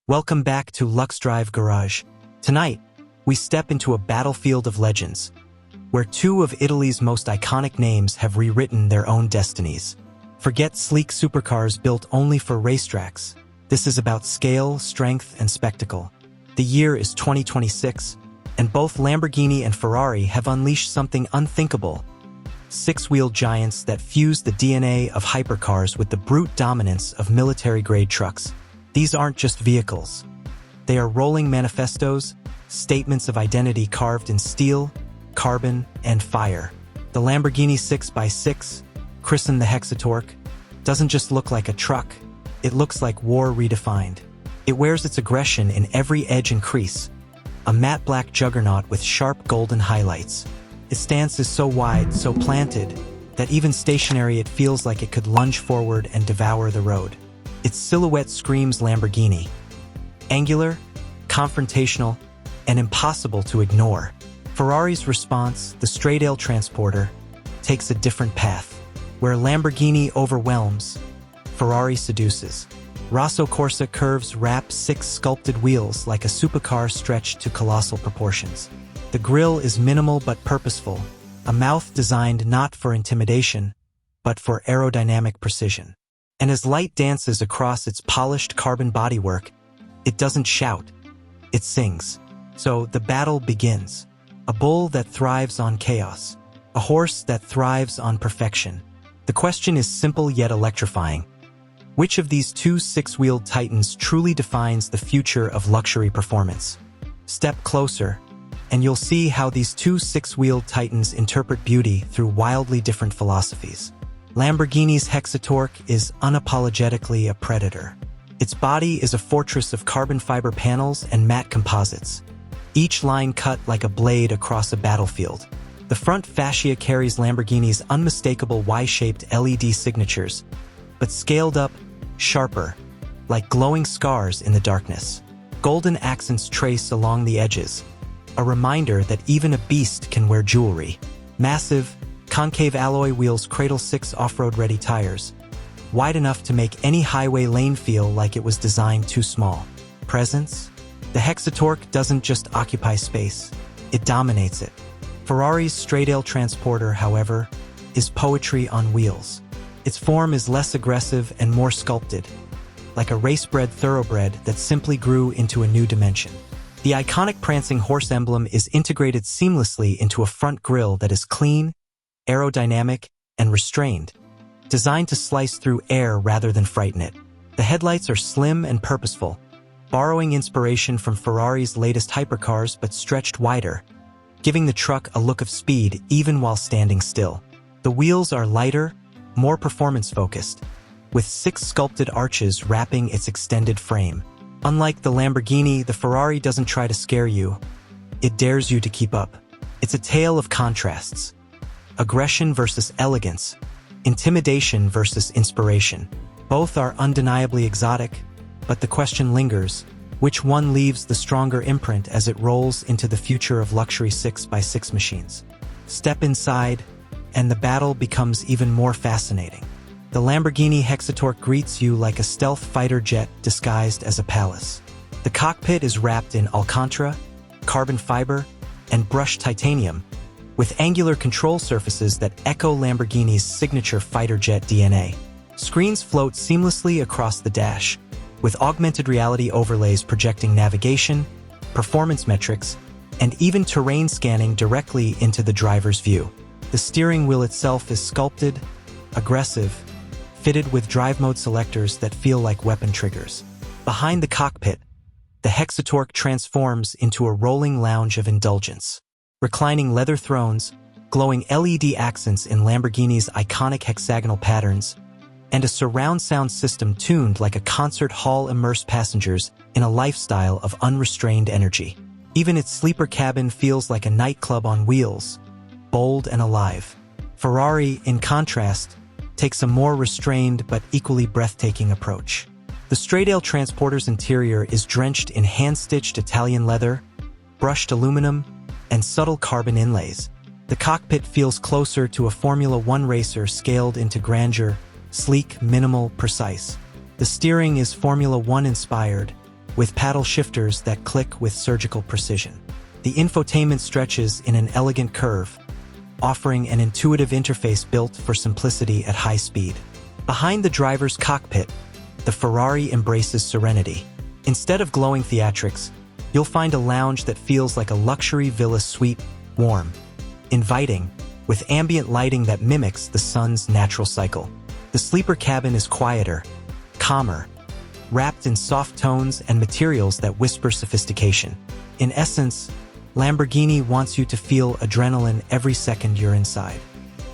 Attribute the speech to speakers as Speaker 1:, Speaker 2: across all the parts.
Speaker 1: Welcome back to LuxDrive Garage. Tonight, we step into a battlefield of legends, where two of Italy's most iconic names have rewritten their own destinies. Forget sleek supercars built only for racetracks. This is about scale, strength, and spectacle. The year is 2026, and both Lamborghini and Ferrari have unleashed something unthinkable. Six-wheeled giants that fuse the DNA of hypercars with the brute dominance of military-grade trucks. These aren't just vehicles. They are rolling manifestos, statements of identity carved in steel, carbon, and fire. The Lamborghini 6x6, christened the Hexatorque, doesn't just look like a truck, it looks like war redefined. It wears its aggression in every edge and crease, a matte black juggernaut with sharp golden highlights. Its stance is so wide, so planted, that even stationary it feels like it could lunge forward and devour the road. Its silhouette screams Lamborghini. Angular, confrontational, and impossible to ignore. Ferrari's response, the straight-aisle transporter, takes a different path. Where Lamborghini overwhelms, Ferrari seduces. Rosso Corsa curves wrap six sculpted wheels like a supercar stretched to colossal proportions. The grille is minimal but purposeful, a mouth designed not for intimidation, but for aerodynamic precision. And as light dances across its polished carbon bodywork, it doesn't shout, it sings. So the battle begins. A bull that thrives on chaos, a horse that thrives on perfection. The question is simple yet electrifying. Which of these two six-wheeled titans truly defines the future of luxury performance? Step closer, and you'll see how these two six-wheeled titans interpret beauty through wildly different philosophies. Lamborghini's Hexatorque is unapologetically a predator. Its body is a fortress of carbon fiber panels and matte composites, each line cut like a blade across a battlefield. The front fascia carries Lamborghini's unmistakable Y-shaped LED signatures, but scaled up, sharper, like glowing scars in the darkness. Golden accents trace along the edges, a reminder that even a beast can wear jewelry. Massive, concave alloy wheels cradle six off-road-ready tires, wide enough to make any highway lane feel like it was designed too small. Presence? The Hexatorque doesn't just occupy space, it dominates it. Ferrari's straight-aisle transporter, however, is poetry on wheels. Its form is less aggressive and more sculpted, like a race-bred thoroughbred that simply grew into a new dimension. The iconic prancing horse emblem is integrated seamlessly into a front grille that is clean, aerodynamic, and restrained, designed to slice through air rather than frighten it. The headlights are slim and purposeful, borrowing inspiration from Ferrari's latest hypercars but stretched wider, giving the truck a look of speed even while standing still. The wheels are lighter, more performance-focused, with six sculpted arches wrapping its extended frame. Unlike the Lamborghini, the Ferrari doesn't try to scare you. It dares you to keep up. It's a tale of contrasts. Aggression versus elegance, intimidation versus inspiration. Both are undeniably exotic, but the question lingers, which one leaves the stronger imprint as it rolls into the future of luxury 6x6 machines? Step inside, and the battle becomes even more fascinating. The Lamborghini Hexatorque greets you like a stealth fighter jet disguised as a palace. The cockpit is wrapped in Alcantara, carbon fiber, and brushed titanium, with angular control surfaces that echo Lamborghini's signature fighter jet DNA. Screens float seamlessly across the dash, with augmented reality overlays projecting navigation, performance metrics, and even terrain scanning directly into the driver's view. The steering wheel itself is sculpted, aggressive, fitted with drive mode selectors that feel like weapon triggers. Behind the cockpit, the Hexatorque transforms into a rolling lounge of indulgence. Reclining leather thrones, glowing LED accents in Lamborghini's iconic hexagonal patterns, and a surround sound system tuned like a concert hall immerse passengers in a lifestyle of unrestrained energy. Even its sleeper cabin feels like a nightclub on wheels, bold and alive. Ferrari, in contrast, takes a more restrained but equally breathtaking approach. The straight-aisle transporter's interior is drenched in hand-stitched Italian leather, brushed aluminum, and subtle carbon inlays. The cockpit feels closer to a Formula One racer scaled into grandeur, sleek, minimal, precise. The steering is Formula One inspired, with paddle shifters that click with surgical precision. The infotainment stretches in an elegant curve, offering an intuitive interface built for simplicity at high speed. Behind the driver's cockpit, the Ferrari embraces serenity. Instead of glowing theatrics, you'll find a lounge that feels like a luxury villa suite, warm, inviting, with ambient lighting that mimics the sun's natural cycle. The sleeper cabin is quieter, calmer, wrapped in soft tones and materials that whisper sophistication. In essence, Lamborghini wants you to feel adrenaline every second you're inside.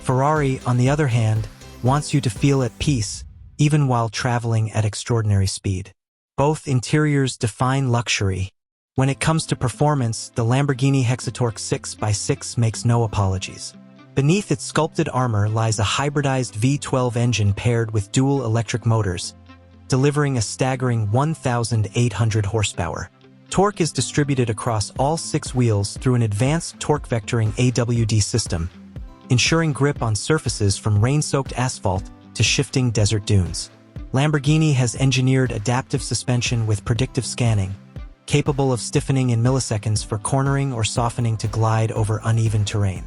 Speaker 1: Ferrari, on the other hand, wants you to feel at peace, even while traveling at extraordinary speed. Both interiors define luxury. When it comes to performance, the Lamborghini Hexatorque 6x6 makes no apologies. Beneath its sculpted armor lies a hybridized V12 engine paired with dual electric motors, delivering a staggering 1,800 horsepower. Torque is distributed across all 6 wheels through an advanced torque vectoring AWD system, ensuring grip on surfaces from rain-soaked asphalt to shifting desert dunes. Lamborghini has engineered adaptive suspension with predictive scanning, capable of stiffening in milliseconds for cornering or softening to glide over uneven terrain.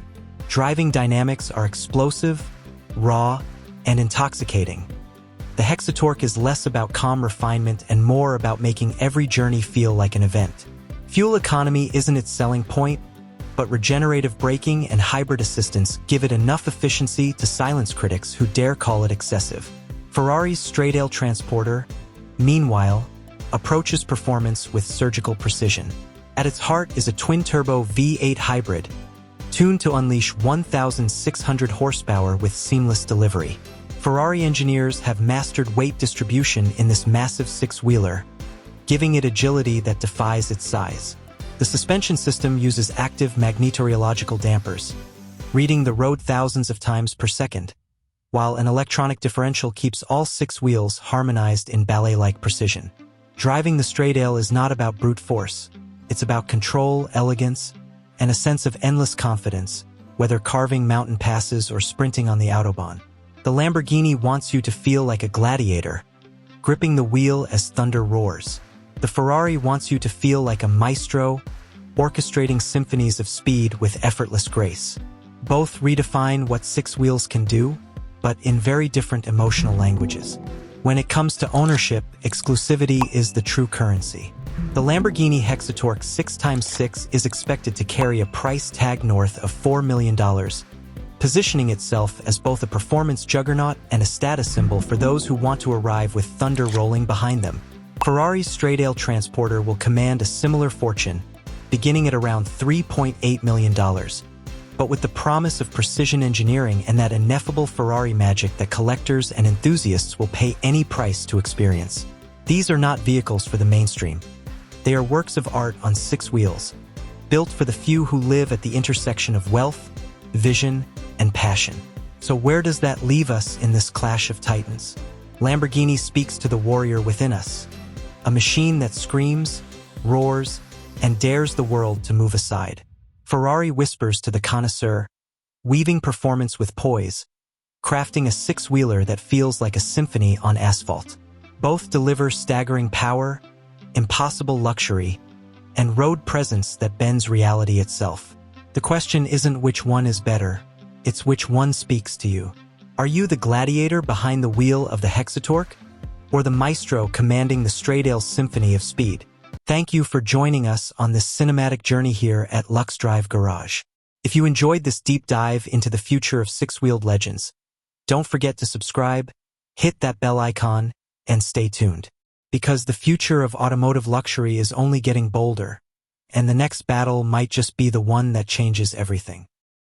Speaker 1: Driving dynamics are explosive, raw, and intoxicating. The Hexatorque is less about calm refinement and more about making every journey feel like an event. Fuel economy isn't its selling point, but regenerative braking and hybrid assistance give it enough efficiency to silence critics who dare call it excessive. Ferrari's straight-aisle transporter, meanwhile, approaches performance with surgical precision. At its heart is a twin-turbo V8 hybrid, tuned to unleash 1,600 horsepower with seamless delivery. Ferrari engineers have mastered weight distribution in this massive 6-wheeler, giving it agility that defies its size. The suspension system uses active magnetorheological dampers, reading the road thousands of times per second, while an electronic differential keeps all 6 wheels harmonized in ballet-like precision. Driving the straight-aisle is not about brute force. It's about control, elegance, and a sense of endless confidence, whether carving mountain passes or sprinting on the Autobahn. The Lamborghini wants you to feel like a gladiator, gripping the wheel as thunder roars. The Ferrari wants you to feel like a maestro, orchestrating symphonies of speed with effortless grace. Both redefine what 6 wheels can do, but in very different emotional languages. When it comes to ownership, exclusivity is the true currency. The Lamborghini Hexatorque 6x6 is expected to carry a price tag north of $4 million, positioning itself as both a performance juggernaut and a status symbol for those who want to arrive with thunder rolling behind them. Ferrari's straight-aisle transporter will command a similar fortune, beginning at around $3.8 million, but with the promise of precision engineering and that ineffable Ferrari magic that collectors and enthusiasts will pay any price to experience. These are not vehicles for the mainstream. They are works of art on 6 wheels, built for the few who live at the intersection of wealth, vision, and passion. So where does that leave us in this clash of titans? Lamborghini speaks to the warrior within us, a machine that screams, roars, and dares the world to move aside. Ferrari whispers to the connoisseur, weaving performance with poise, crafting a 6-wheeler that feels like a symphony on asphalt. Both deliver staggering power, impossible luxury, and road presence that bends reality itself. The question isn't which one is better, it's which one speaks to you. Are you the gladiator behind the wheel of the Hexatorque, or the maestro commanding the straight-aisle symphony of speed? Thank you for joining us on this cinematic journey here at LuxDrive Garage. If you enjoyed this deep dive into the future of 6-wheeled legends, don't forget to subscribe, hit that bell icon, and stay tuned. Because the future of automotive luxury is only getting bolder, and the next battle might just be the one that changes everything.